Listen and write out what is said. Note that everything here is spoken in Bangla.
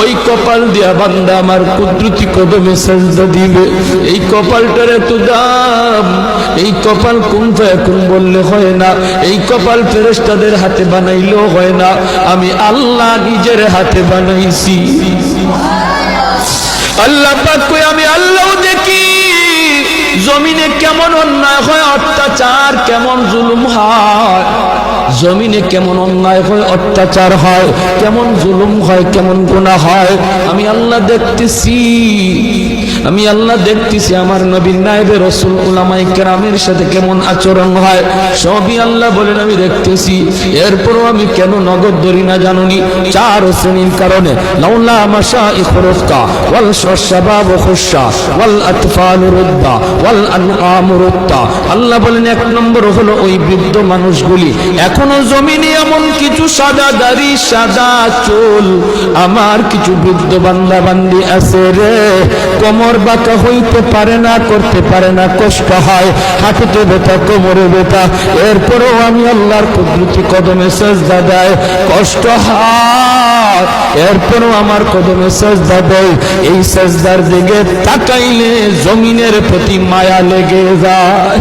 ওই কপাল দিয়া বান্দা আমার কুদরতি কদমে সাজদা দিবে। এই কপালটার এত দাম, এই কপাল কুন ফায়াকুন বললে হয় না, এই কপাল ফেরেশতাদের হাতে বানাইলেও হয় না, আমি আল্লাহ নিজের হাতে বানাইছি। আল্লাহ পাক কই আমি আল্লাহ দেখি জমিনে কেমন অন্যায় হয়, অত্যাচার কেমন জুলুম হয়, জমিনে কেমন অন্যায় হয়, অত্যাচার হয়, কেমন জুলুম হয়, কেমন গুনাহ হয়, আমি আল্লাহ দেখতেছি। আমি আল্লাহ দেখতেছি আমার নবীর নায়েবে রাসূল উলামায়ে কেরামের সাথে কেমন আচরণ হয়, সবই আল্লাহ বলেন আমি দেখতেছি। এরপরও আমি কেন নগদ ধরি না জানুনি? চার শ্রেণীর কারণে। লাউলা মাশাইখুর রুফকা ওয়াল শাবাব খুশা ওয়াল আতফাল রুদ্দা ওয়াল আনআম রুত্তা। আল্লাহ বলেন এক নম্বর হলো ওই বৃদ্ধ মানুষগুলি, এখনো জমিনে এমন কিছু সাদা দাড়ি সাদা চুল আমার কিছু বৃদ্ধ বান্দা বান্দি আছে রে, কোমর বাঁকা হইতে পারে না, করতে পারে না, কষ্ট হয়, হাঁটুতে ব্যথা, কোমরে ব্যথা, এরপরেও আমি আল্লাহর কুদরতি কদমে সাজদা দেয়, কষ্ট হয়, এরপরেও আমার কদমে সাজদা দেয়। এই সাজদার দিকে তাকাইলে জমিনের প্রতি মায়া লেগে যায়।